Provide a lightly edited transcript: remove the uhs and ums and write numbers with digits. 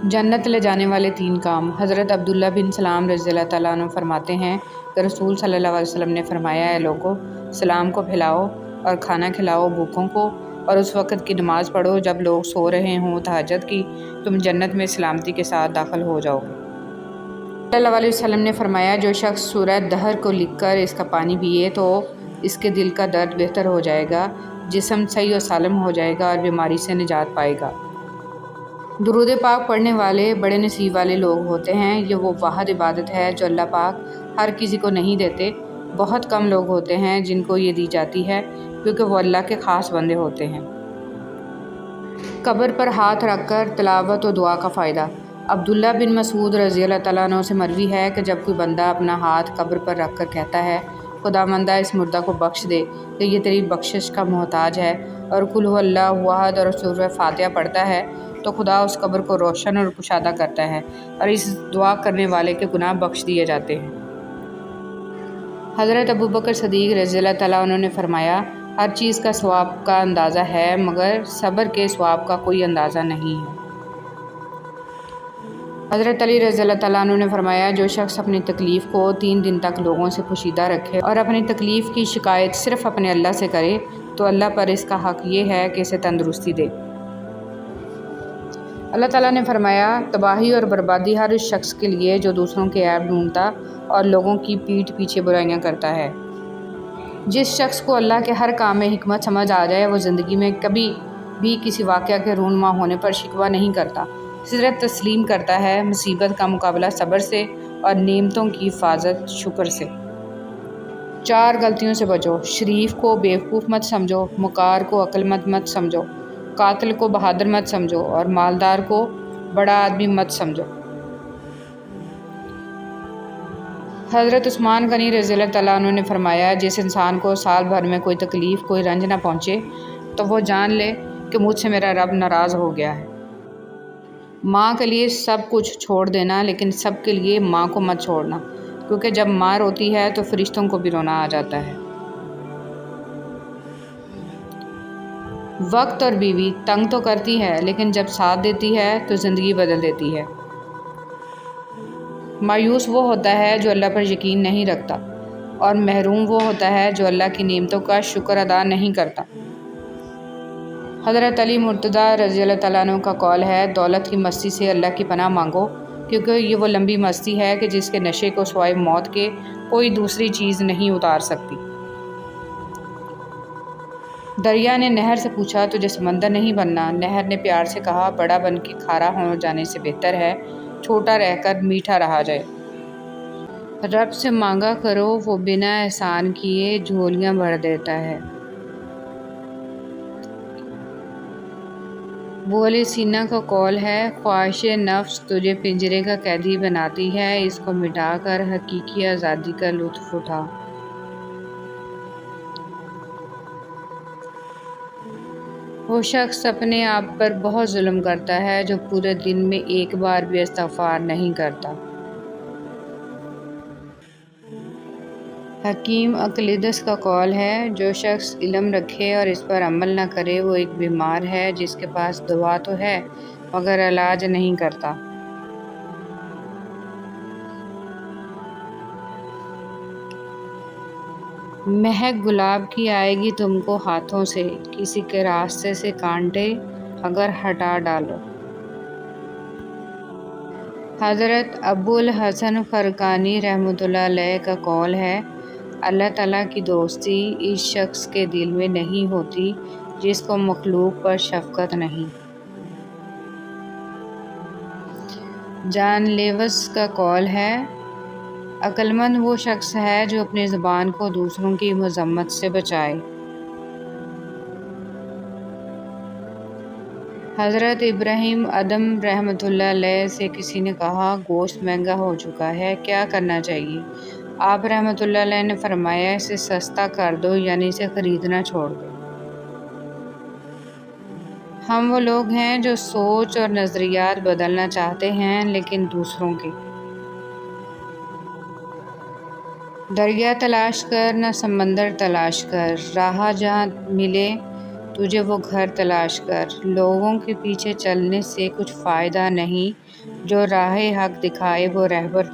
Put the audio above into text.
جنت لے جانے والے 3 کام۔ حضرت عبداللہ بن سلام رضی اللہ تعالیٰ عنہ فرماتے ہیں کہ رسول صلی اللہ علیہ وسلم نے فرمایا، اے لوگو، سلام کو پھیلاؤ اور کھانا کھلاؤ بھوکوں کو، اور اس وقت کی نماز پڑھو جب لوگ سو رہے ہوں تہجد کی، تم جنت میں سلامتی کے ساتھ داخل ہو جاؤ گے۔ صلی اللہ علیہ وسلم نے فرمایا، جو شخص سورہ دہر کو لکھ کر اس کا پانی پیے تو اس کے دل کا درد بہتر ہو جائے گا، جسم صحیح و سالم ہو جائے گا اور بیماری سے نجات پائے گا۔ درود پاک پڑھنے والے بڑے نصیب والے لوگ ہوتے ہیں۔ یہ وہ واحد عبادت ہے جو اللہ پاک ہر کسی کو نہیں دیتے۔ بہت کم لوگ ہوتے ہیں جن کو یہ دی جاتی ہے، کیونکہ وہ اللہ کے خاص بندے ہوتے ہیں۔ قبر پر ہاتھ رکھ کر تلاوت و دعا کا فائدہ۔ عبداللہ بن مسعود رضی اللہ تعالیٰ عنہ سے مروی ہے کہ جب کوئی بندہ اپنا ہاتھ قبر پر رکھ کر کہتا ہے، خداوندہ اس مردہ کو بخش دے کہ یہ تیری بخشش کا محتاج ہے، اور قل ھو اللہ احد اور سورہ فاتحہ پڑھتا ہے، تو خدا اس قبر کو روشن اور کشادہ کرتا ہے اور اس دعا کرنے والے کے گناہ بخش دیے جاتے ہیں۔ حضرت ابوبکر صدیق رضی اللہ تعالیٰ عنہ نے فرمایا، ہر چیز کا ثواب کا اندازہ ہے مگر صبر کے ثواب کا کوئی اندازہ نہیں ہے۔ حضرت علی رضی اللہ تعالیٰ عنہ نے فرمایا، جو شخص اپنی تکلیف کو 3 دن تک لوگوں سے پوشیدہ رکھے اور اپنی تکلیف کی شکایت صرف اپنے اللہ سے کرے تو اللہ پر اس کا حق یہ ہے کہ اسے تندرستی دے۔ اللہ تعالیٰ نے فرمایا، تباہی اور بربادی ہر اس شخص کے لیے جو دوسروں کے عیب ڈھونڈتا اور لوگوں کی پیٹھ پیچھے برائیاں کرتا ہے۔ جس شخص کو اللہ کے ہر کام میں حکمت سمجھ آ جائے، وہ زندگی میں کبھی بھی کسی واقعہ کے رونما ہونے پر شکوہ نہیں کرتا، صرف تسلیم کرتا ہے، مصیبت کا مقابلہ صبر سے اور نعمتوں کی حفاظت شکر سے۔ 4 غلطیوں سے بچو۔ شریف کو بیوقوف مت سمجھو، مکار کو عقل مند مت سمجھو، قاتل کو بہادر مت سمجھو اور مالدار کو بڑا آدمی مت سمجھو۔ حضرت عثمان غنی رضی اللہ تعالیٰ عنہ نے فرمایا، جس انسان کو سال بھر میں کوئی تکلیف کوئی رنج نہ پہنچے تو وہ جان لے کہ مجھ سے میرا رب ناراض ہو گیا ہے۔ ماں کے لیے سب کچھ چھوڑ دینا، لیکن سب کے لیے ماں کو مت چھوڑنا، کیونکہ جب ماں روتی ہے تو فرشتوں کو بھی رونا آ جاتا ہے۔ وقت اور بیوی تنگ تو کرتی ہے، لیکن جب ساتھ دیتی ہے تو زندگی بدل دیتی ہے۔ مایوس وہ ہوتا ہے جو اللہ پر یقین نہیں رکھتا، اور محروم وہ ہوتا ہے جو اللہ کی نعمتوں کا شکر ادا نہیں کرتا۔ حضرت علی مرتضیٰ رضی اللہ تعالیٰ عنہ کا قول ہے، دولت کی مستی سے اللہ کی پناہ مانگو، کیونکہ یہ وہ لمبی مستی ہے کہ جس کے نشے کو سوائے موت کے کوئی دوسری چیز نہیں اتار سکتی۔ دریا نے نہر سے پوچھا، تجھے سمندر نہیں بننا؟ نہر نے پیار سے کہا، بڑا بن کے کھارا ہو جانے سے بہتر ہے چھوٹا رہ کر میٹھا رہا جائے۔ رب سے مانگا کرو، وہ بنا احسان کیے جھولیاں بھر دیتا ہے۔ ابو علی سینا کا قول ہے، خواہش نفس تجھے پنجرے کا قیدی بناتی ہے، اس کو مٹا کر حقیقی آزادی کا لطف اٹھا۔ وہ شخص اپنے آپ پر بہت ظلم کرتا ہے جو پورے دن میں ایک بار بھی استغفار نہیں کرتا۔ حکیم اقلیدس کا قول ہے، جو شخص علم رکھے اور اس پر عمل نہ کرے وہ ایک بیمار ہے جس کے پاس دوا تو ہے مگر علاج نہیں کرتا۔ مہک گلاب کی آئے گی تم کو ہاتھوں سے، کسی کے راستے سے کانٹے اگر ہٹا ڈالو۔ حضرت ابو الحسن خرقانی رحمۃ اللہ علیہ کا قول ہے، اللہ تعالیٰ کی دوستی اس شخص کے دل میں نہیں ہوتی جس کو مخلوق پر شفقت نہیں۔ جان لیوس کا قول ہے، عقل مند وہ شخص ہے جو اپنی زبان کو دوسروں کی مذمت سے بچائے۔ حضرت ابراہیم ادم رحمۃ اللہ علیہ سے کسی نے کہا، گوشت مہنگا ہو چکا ہے، کیا کرنا چاہیے؟ آپ رحمۃ اللہ علیہ نے فرمایا، اسے سستا کر دو، یعنی اسے خریدنا چھوڑ دو۔ ہم وہ لوگ ہیں جو سوچ اور نظریات بدلنا چاہتے ہیں لیکن دوسروں کے۔ دریا تلاش کر نہ سمندر تلاش کر، راہ جہاں ملے تجھے وہ گھر تلاش کر، لوگوں کے پیچھے چلنے سے کچھ فائدہ نہیں، جو راہ حق دکھائے وہ رہبر